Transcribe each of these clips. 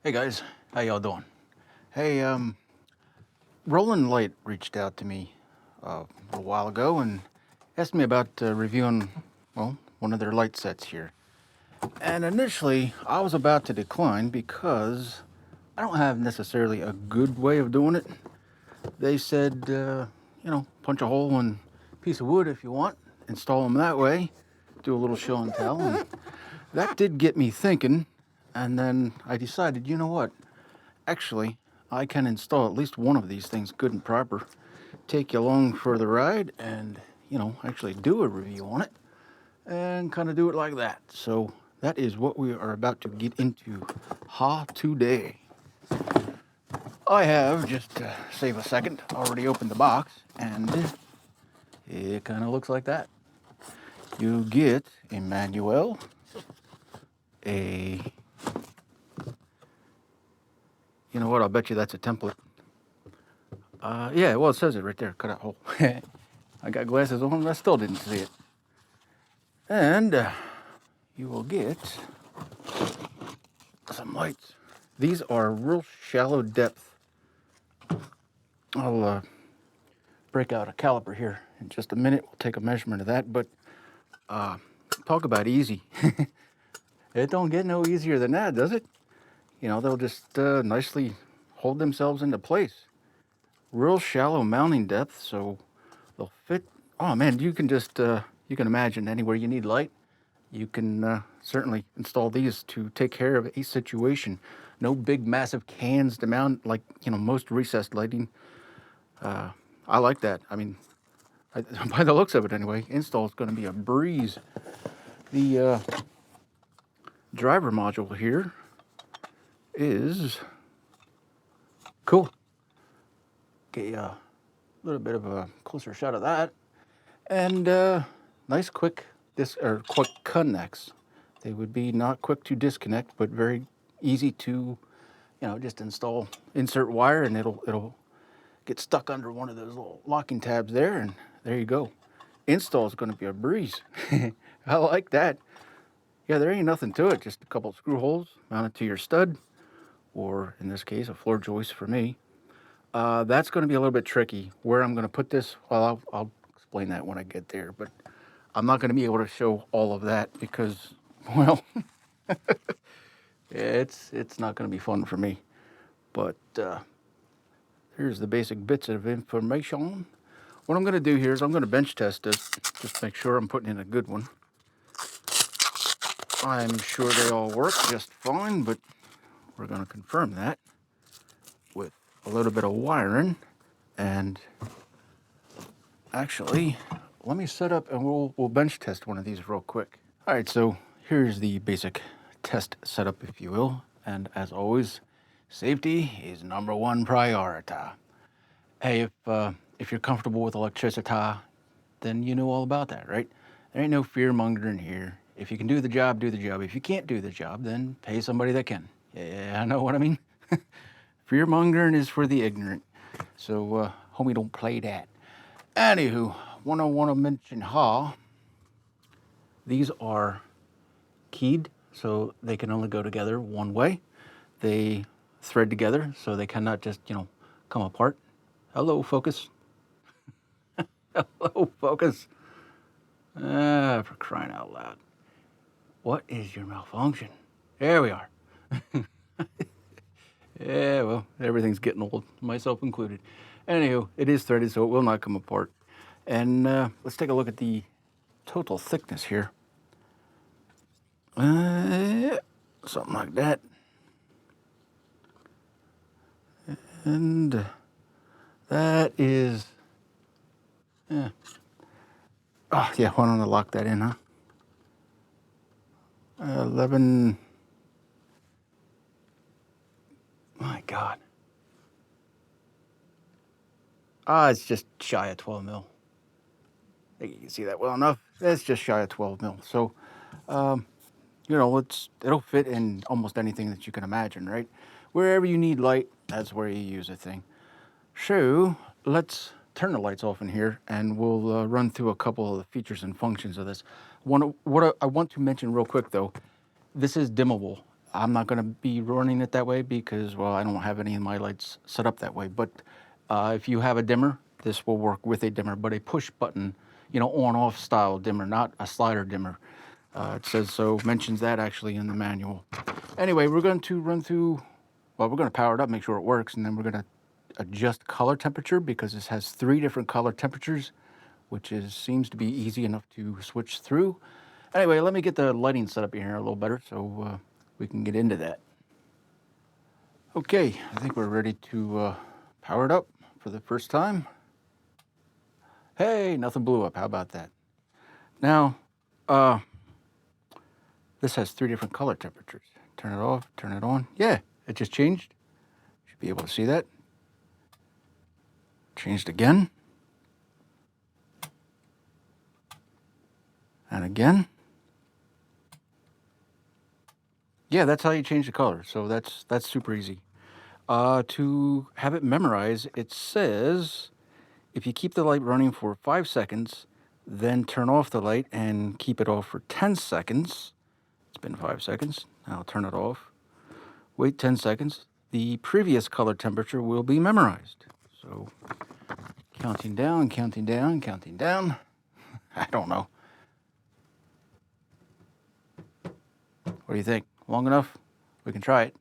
Hey guys, how y'all doing? Hey, Rollin Light reached out to me a while ago and asked me about reviewing, well, one of their light sets here. And initially, I was about to decline because I don't have necessarily a good way of doing it. They said, punch a hole in a piece of wood if you want, install them that way, do a little show and tell. And that did get me thinking, and then I decided, you know what? Actually, I can install at least one of these things good and proper, take you along for the ride, and, actually do a review on it, and kind of do it like that. So that is what we are about to get into today. I have, just to save a second, already opened the box, and it kind of looks like that. You get a manual, you know what, I'll bet you that's a template. Yeah, well, it says it right there, cut out hole. I got glasses on, I still didn't see it. And you will get some lights. These are real shallow depth. I'll break out a caliper here in just a minute. We'll take a measurement of that, but talk about easy. It don't get no easier than that, does it? They'll just nicely hold themselves into place. Real shallow mounting depth, so they'll fit. Oh man, you can just, you can imagine anywhere you need light, you can certainly install these to take care of a situation. No big massive cans to mount like, most recessed lighting. I like that. I mean, by the looks of it anyway, install is going to be a breeze. The driver module here is cool. Okay, a little bit of a closer shot of that. And nice quick quick connects. They would be not quick to disconnect, but very easy to, just insert wire, and it'll get stuck under one of those little locking tabs there, and there you go. Install is going to be a breeze. I like that. Yeah, there ain't nothing to it. Just a couple of screw holes mounted to your stud, or in this case, a floor joist for me. That's going to be a little bit tricky. Where I'm going to put this, well, I'll explain that when I get there, but I'm not going to be able to show all of that because, well, it's not going to be fun for me. But here's the basic bits of information. What I'm going to do here is I'm going to bench test this, just to make sure I'm putting in a good one. I'm sure they all work just fine, but we're going to confirm that with a little bit of wiring. And actually, let me set up and we'll bench test one of these real quick. All right, so here's the basic test setup, if you will. And as always, safety is #1 priority. Hey, if you're comfortable with electricity, then you know all about that, right? There ain't no fear mongering here. If you can do the job, do the job. If you can't do the job, then pay somebody that can. Yeah, I know what I mean. Fear mongering is for the ignorant. So, homie, don't play that. Anywho, what I want to mention, these are keyed, so they can only go together one way. They thread together, so they cannot just, come apart. Hello, focus. Hello, focus. For crying out loud. What is your malfunction? There we are. Yeah, well, everything's getting old, myself included. Anywho, it is threaded, so it will not come apart. And let's take a look at the total thickness here. Something like that. And that is, oh yeah, why don't I lock that in, huh? 11, my God. It's just shy of 12 mil. I think you can see that well enough. It's just shy of 12 mil. So, it'll fit in almost anything that you can imagine, right? Wherever you need light, that's where you use a thing. So let's turn the lights off in here, and we'll run through a couple of the features and functions of this. What I want to mention real quick, though, this is dimmable. I'm not going to be running it that way because, well, I don't have any of my lights set up that way. But if you have a dimmer, this will work with a dimmer, but a push button, you know, on-off style dimmer, not a slider dimmer. It says so, mentions that actually in the manual. Anyway, we're going to run through, well, we're going to power it up, make sure it works, and then we're going to adjust color temperature because this has 3 different color temperatures, which seems to be easy enough to switch through. Anyway, let me get the lighting set up here a little better so we can get into that. Okay, I think we're ready to power it up for the first time. Hey, nothing blew up. How about that? Now, this has 3 different color temperatures. Turn it off, turn it on. Yeah, it just changed. Should be able to see that. Changed again. And again. Yeah, that's how you change the color. So that's super easy. To have it memorize, it says if you keep the light running for 5 seconds, then turn off the light and keep it off for 10 seconds. It's been 5 seconds. Now I'll turn it off. Wait 10 seconds. The previous color temperature will be memorized. So counting down, counting down, counting down. I don't know. What do you think? Long enough? We can try it.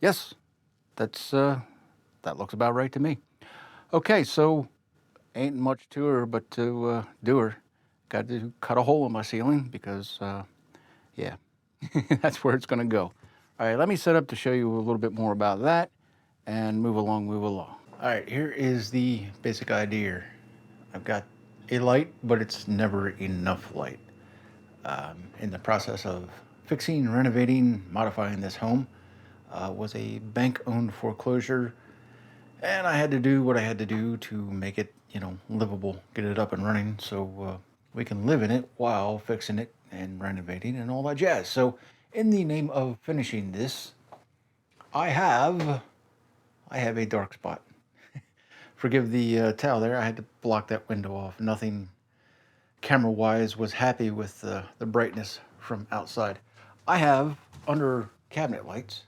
Yes, that looks about right to me. Okay, so ain't much to her but to do her. Got to cut a hole in my ceiling because, yeah, that's where it's going to go. All right, let me set up to show you a little bit more about that and move along, move along. All right, here is the basic idea. I've got a light, but it's never enough light. In the process of fixing, renovating, modifying this home, was a bank-owned foreclosure, and I had to do what I had to do to make it, you know, livable, get it up and running so we can live in it while fixing it and renovating and all that jazz. So in the name of finishing this, I have a dark spot. Forgive the towel there. I had to block that window off. Nothing camera-wise was happy with the brightness from outside. I have under cabinet lights,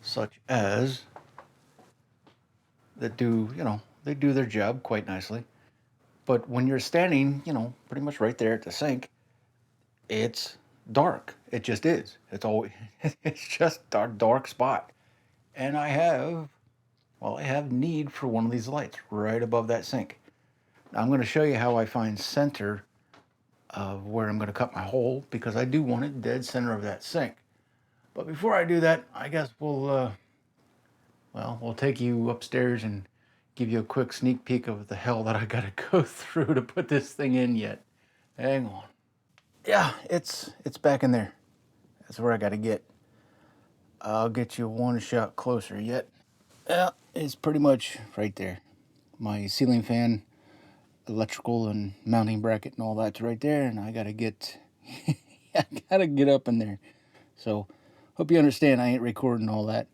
such as that do, you know, they do their job quite nicely. But when you're standing, you know, pretty much right there at the sink, it's dark. It just is. It's always, it's just a dark spot. And I have need for one of these lights right above that sink. Now I'm going to show you how I find center of where I'm going to cut my hole because I do want it dead center of that sink. But before I do that, I guess we'll take you upstairs and give you a quick sneak peek of the hell that I got to go through to put this thing in yet. Hang on. Yeah, it's back in there. That's where I got to get. I'll get you one shot closer yet. Yeah, it's pretty much right there. My ceiling fan, electrical and mounting bracket and all that's right there, and I got to get up in there. So, hope you understand I ain't recording all that.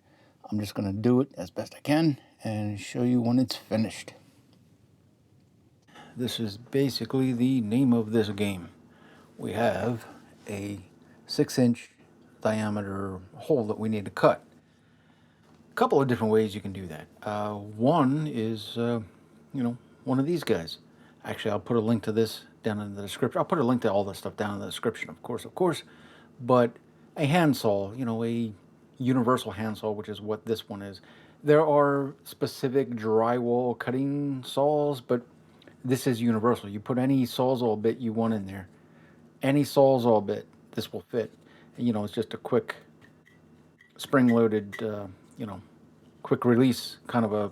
I'm just going to do it as best I can and show you when it's finished. This is basically the name of this game. We have a 6-inch diameter hole that we need to cut. A couple of different ways you can do that. One is, one of these guys. Actually, I'll put a link to this down in the description. I'll put a link to all this stuff down in the description, of course. But a handsaw, you know, a universal handsaw, which is what this one is. There are specific drywall cutting saws, but this is universal. You put any sawzall bit you want in there. Any sawzall bit, this will fit. And, you know, it's just a quick spring-loaded, quick release, kind of a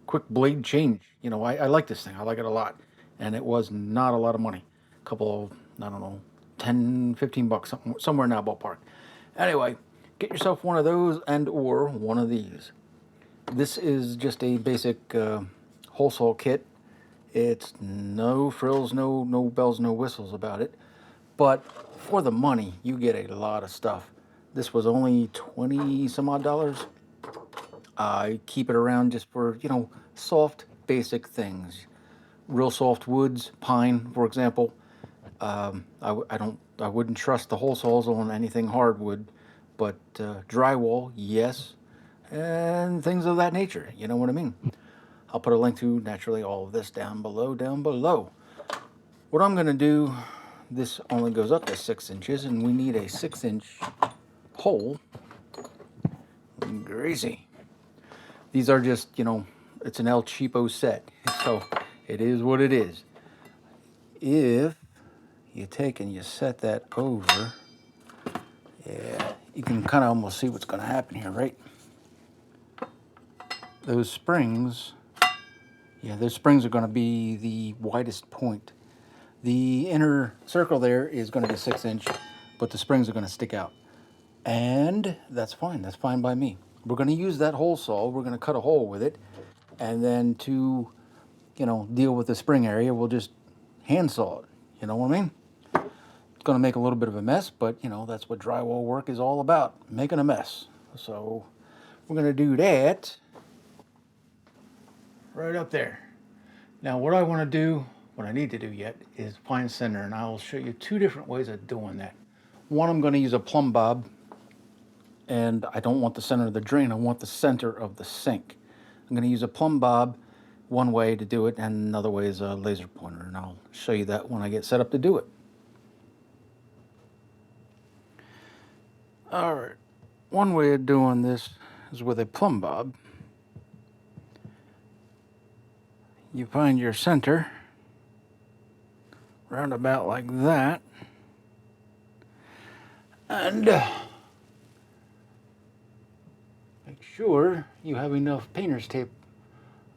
quick blade change. You know, I like this thing. I like it a lot. And it was not a lot of money. A couple of, I don't know, 10, 15 bucks, somewhere in that ballpark. Anyway, get yourself one of those and or one of these. This is just a basic hole saw kit. It's no frills, no bells, no whistles about it. But for the money, you get a lot of stuff. This was only 20 some odd dollars. I keep it around just for, you know, soft, basic things. Real soft woods, pine, for example. I wouldn't trust the hole saws on anything hardwood. but drywall, yes, and things of that nature. You know what I mean? I'll put a link to, naturally, all of this down below. What I'm going to do, this only goes up to 6 inches, and we need a 6-inch hole. Greasy. These are just, you know, it's an 𝐜𝐤𝐲𝐿 set, so it is what it is. If you take and you set that over, yeah, you can kind of almost see what's going to happen here, right? Those springs, yeah, those springs are going to be the widest point. The inner circle there is going to be 6-inch, but the springs are going to stick out. And that's fine. That's fine by me. We're going to use that hole saw. We're going to cut a hole with it. And then to, you know, deal with the spring area, we'll just hand saw it. You know what I mean? It's going to make a little bit of a mess, but, you know, that's what drywall work is all about, making a mess. So we're going to do that right up there. Now, what I want to do, what I need to do yet, is find center, and I'll show you 2 different ways of doing that. One, I'm going to use a plumb bob, and I don't want the center of the drain, I want the center of the sink. I'm going to use a plumb bob one way to do it, and another way is a laser pointer, and I'll show you that when I get set up to do it. All right, one way of doing this is with a plumb bob. You find your center round about like that, and make sure you have enough painter's tape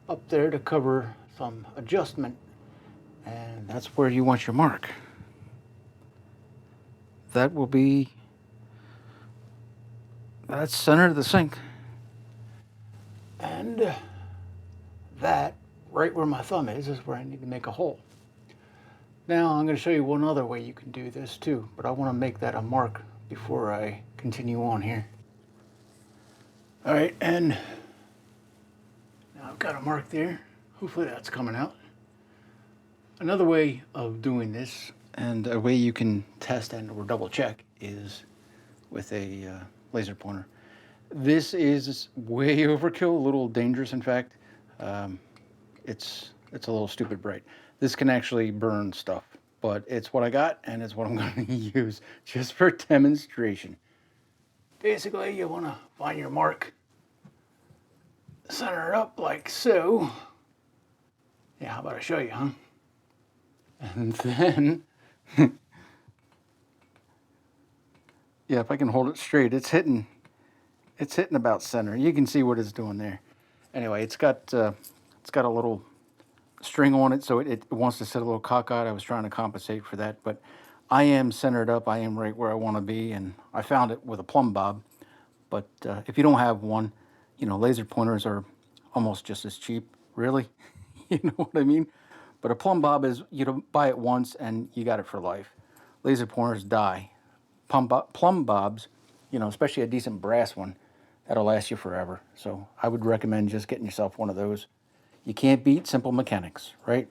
up there to cover some adjustment, and that's where you want your mark. That will be, that's center of the sink, and that right where my thumb is where I need to make a hole. Now I'm going to show you one other way you can do this too, but I want to make that a mark before I continue on here. All right, and now I've got a mark there. Hopefully that's coming out. Another way of doing this, and a way you can test and or double check, is with a laser pointer. This is way overkill, a little dangerous in fact. It's a little stupid bright. This can actually burn stuff, but it's what I got and it's what I'm going to use just for demonstration. Basically, you want to find your mark, center it up like so. Yeah, how about I show you, huh? And then, yeah, if I can hold it straight, it's hitting about center. You can see what it's doing there. Anyway, it's got a little string on it, so it wants to sit a little cockeyed. I was trying to compensate for that, but I am centered up. I am right where I want to be, and I found it with a plumb bob. But if you don't have one, you know, laser pointers are almost just as cheap, really. You know what I mean? But a plumb bob is, you buy it once and you got it for life. Laser pointers die. Plumb bobs, you know, especially a decent brass one, that'll last you forever. So I would recommend just getting yourself one of those. You can't beat simple mechanics, right?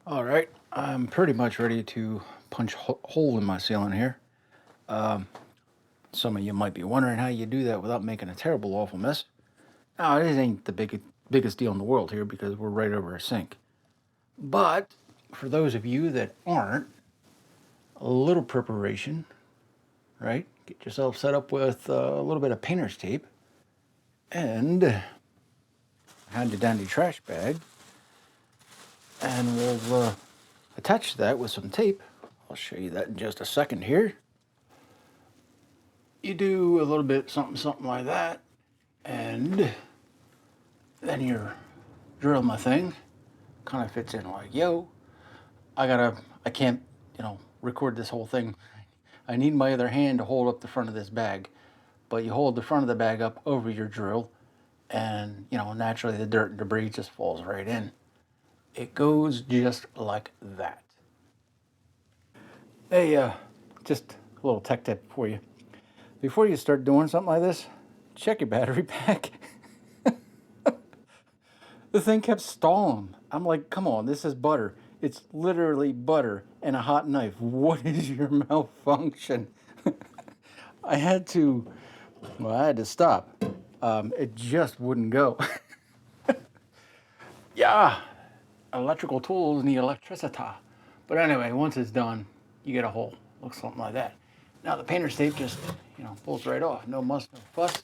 All right, I'm pretty much ready to punch a hole in my ceiling here. Some of you might be wondering how you do that without making a terrible, awful mess. Now, it ain't the biggest deal in the world here because we're right over a sink. But for those of you that aren't, a little preparation, right? Get yourself set up with a little bit of painter's tape and hand it down to your trash bag, and we'll attach that with some tape. I'll show you that in just a second here. You do a little bit something like that, and then you drill my thing. Kind of fits in like, yo, I can't, you know, record this whole thing. I need my other hand to hold up the front of this bag, but you hold the front of the bag up over your drill, and, you know, naturally the dirt and debris just falls right in. It goes just like that. Hey, just a little tech tip for you. Before you start doing something like this, check your battery pack. The thing kept stalling. I'm like, come on, this is butter. It's literally butter and a hot knife. What is your malfunction? I had to, well, I had to stop. It just wouldn't go. Yeah, electrical tools need electricity. But anyway, once it's done, you get a hole. Looks something like that. Now the painter's tape just, pulls right off. No muss, no fuss.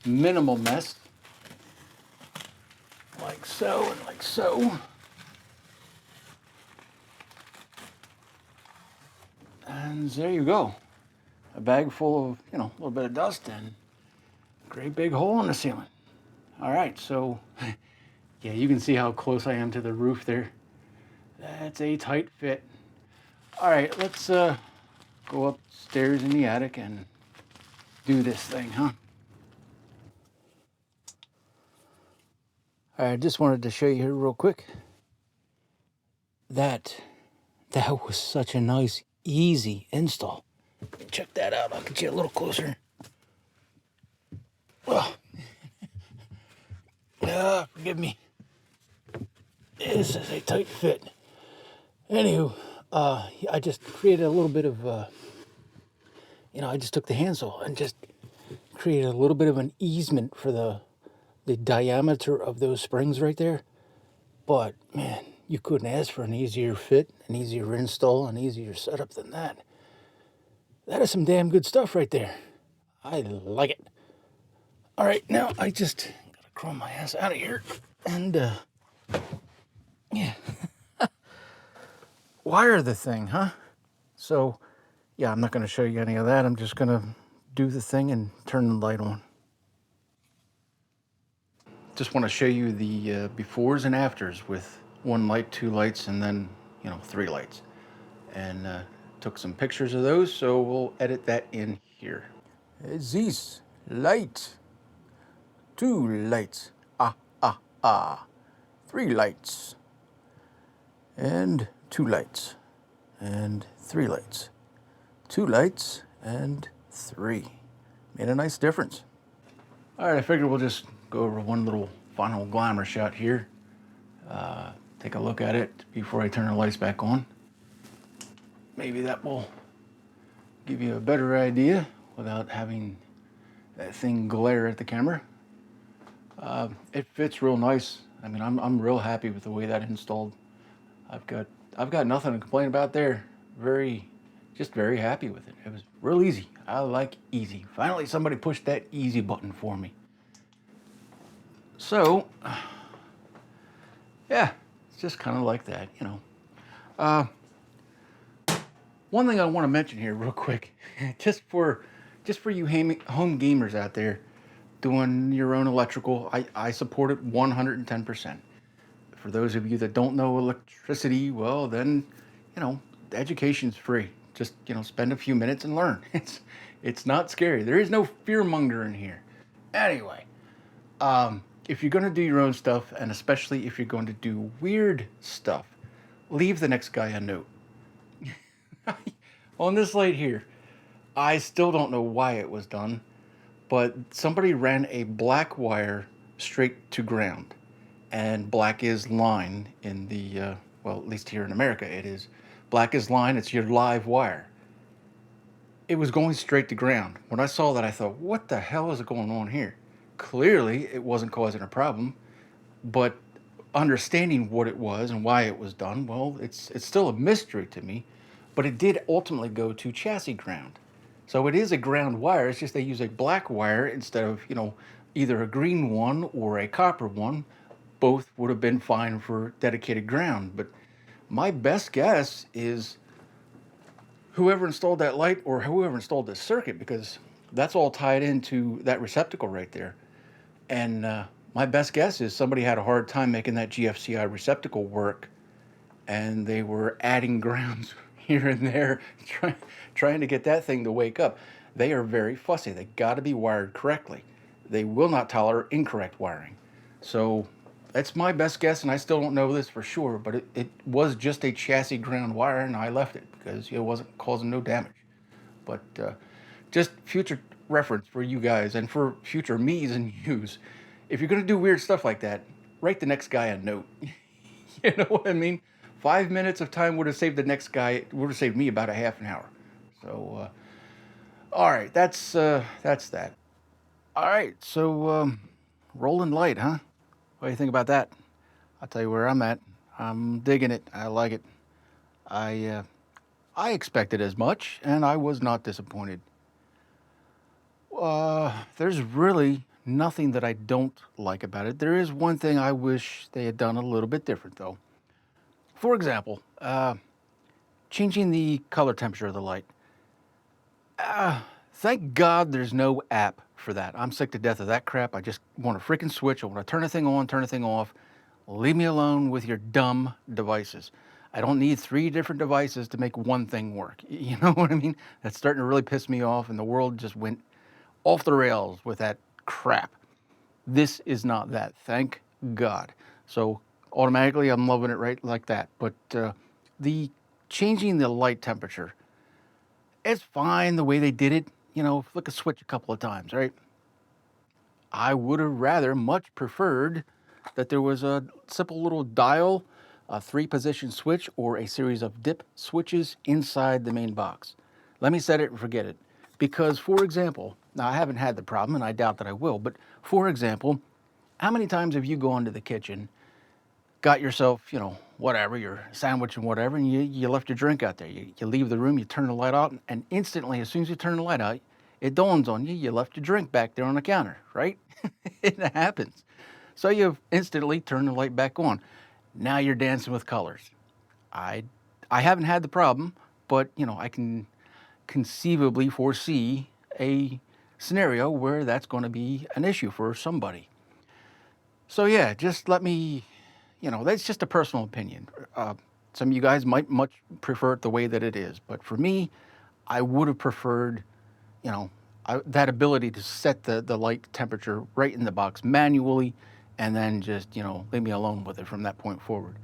Minimal mess. Like so and like so. And there you go. A bag full of, a little bit of dust and a great big hole in the ceiling. All right, so yeah, you can see how close I am to the roof there. That's a tight fit. All right, let's go upstairs in the attic and do this thing, huh? All right, I just wanted to show you here real quick. That was such a nice, easy install. Check that out. I'll get you a little closer. Oh. Forgive me. This is a tight fit. Anywho, I just created a little bit of, I just took the handsaw and just created a little bit of an easement for the diameter of those springs right there. But man, you couldn't ask for an easier fit, an easier install, an easier setup than that. That is some damn good stuff right there. I like it. All right, now I just gotta crawl my ass out of here and yeah, wire the thing, huh? So yeah, I'm not gonna show you any of that. I'm just gonna do the thing and turn the light on. Just want to show you the befores and afters with 1 light, 2 lights, and then 3 lights. And took some pictures of those, so we'll edit that in here. This light, 2 lights, 3 lights, and 2 lights, and 3 lights, 2 lights, and 3. Made a nice difference. All right, I figured we'll just go over one little final glamour shot here. Take a look at it before I turn the lights back on. Maybe that will give you a better idea without having that thing glare at the camera. It fits real nice. I mean, I'm real happy with the way that installed. I've got nothing to complain about there. Just very happy with it. It was real easy. I like easy. Finally, somebody pushed that easy button for me. So, yeah, it's just kind of like that, One thing I want to mention here real quick, just for you home gamers out there doing your own electrical, I support it 110%. For those of you that don't know electricity, well then, education's free. Just, spend a few minutes and learn. It's not scary. There is no fear monger in here. Anyway, if you're going to do your own stuff, and especially if you're going to do weird stuff, leave the next guy a note. On this light here, I still don't know why it was done, but somebody ran a black wire straight to ground. And black is line in the, well, at least here in America it is. Black is line, it's your live wire. It was going straight to ground. When I saw that, I thought, what the hell is going on here? Clearly, it wasn't causing a problem, but understanding what it was and why it was done, well, it's still a mystery to me, but it did ultimately go to chassis ground. So it is a ground wire, it's just they use a black wire instead of, either a green one or a copper one. Both would have been fine for dedicated ground, but my best guess is whoever installed that light or whoever installed this circuit, because that's all tied into that receptacle right there. And my best guess is somebody had a hard time making that GFCI receptacle work, and they were adding grounds here and there, trying to get that thing to wake up. They are very fussy. They got to be wired correctly. They will not tolerate incorrect wiring. So that's my best guess, and I still don't know this for sure, but it was just a chassis ground wire, and I left it because it wasn't causing no damage. But just future reference for you guys and for future me's and you's. If you're going to do weird stuff like that, write the next guy a note. You know what I mean? 5 minutes of time would have saved the next guy, would have saved me about a half an hour. So, All right, that's that. All right, so Rollin light, huh? What do you think about that? I'll tell you where I'm at. I'm digging it. I like it. I expected as much, and I was not disappointed. There's really nothing that I don't like about it. There is one thing I wish they had done a little bit different, though. For example, changing the color temperature of the light. Thank God there's no app for that. I'm sick to death of that crap. I just want a freaking switch. I want to turn a thing on, turn a thing off. Leave me alone with your dumb devices. I don't need 3 different devices to make one thing work. You know what I mean? That's starting to really piss me off, and the world just went off the rails with that crap. This is not that, thank God. So automatically I'm loving it right like that. But the changing the light temperature, it's fine the way they did it. You know, flick a switch a couple of times, right? I would have rather much preferred that there was a simple little dial, a 3-position switch, or a series of dip switches inside the main box. Let me set it and forget it. Because, for example, now I haven't had the problem, and I doubt that I will, but for example, how many times have you gone to the kitchen, got yourself, you know, whatever, your sandwich and whatever, and you left your drink out there. You leave the room, you turn the light out, and instantly, as soon as you turn the light out, it dawns on you, you left your drink back there on the counter, right? It happens. So you instantly turn the light back on. Now you're dancing with colors. I haven't had the problem, but you know, I can conceivably foresee a scenario where that's going to be an issue for somebody. So yeah, just let me, you know, that's just a personal opinion. Some of you guys might much prefer it the way that it is, but for me, I would have preferred, you know, that ability to set the light temperature right in the box manually, and then just, you know, leave me alone with it from that point forward.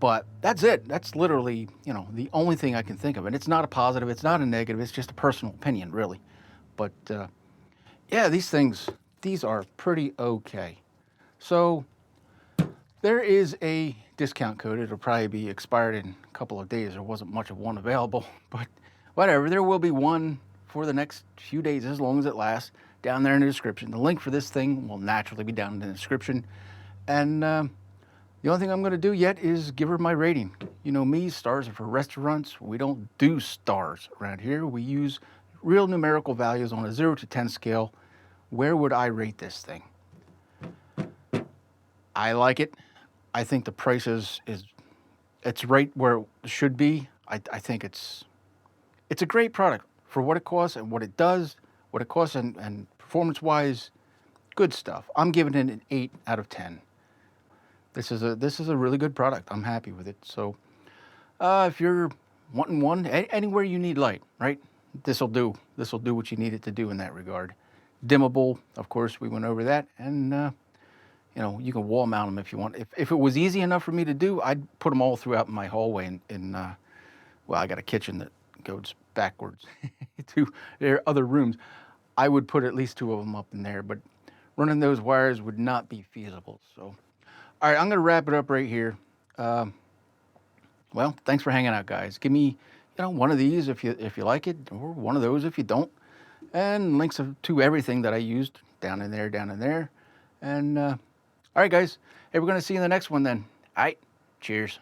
But that's it. That's literally, you know, the only thing I can think of. And it's not a positive, it's not a negative, it's just a personal opinion, really. But yeah, these are pretty okay. So there is a discount code. It'll probably be expired in a couple of days. There wasn't much of one available, but whatever. There will be one for the next few days, as long as it lasts, down there in the description. The link for this thing will naturally be down in the description. And the only thing I'm going to do yet is give her my rating. You know me, stars are for restaurants. We don't do stars around here. We use real numerical values on a 0 to 10 scale. Where would I rate this thing? I like it. I think the price is it's right where it should be. I think it's a great product for what it costs and what it does, what it costs and performance-wise, good stuff. I'm giving it an 8 out of 10. This is a really good product. I'm happy with it. So if you're wanting one, anywhere you need light, right? This'll do. This'll do what you need it to do in that regard. Dimmable, of course, we went over that, and you know, you can wall mount them if you want. If it was easy enough for me to do, I'd put them all throughout my hallway. Well, I got a kitchen that goes backwards to their other rooms. I would put at least 2 of them up in there, but running those wires would not be feasible. So, all right, I'm going to wrap it up right here. Well, thanks for hanging out, guys. Give me, you know, one of these if you like it, or one of those if you don't, and links to everything that I used down in there, and. All right, guys. Hey, we're going to see you in the next one then. All right. Cheers.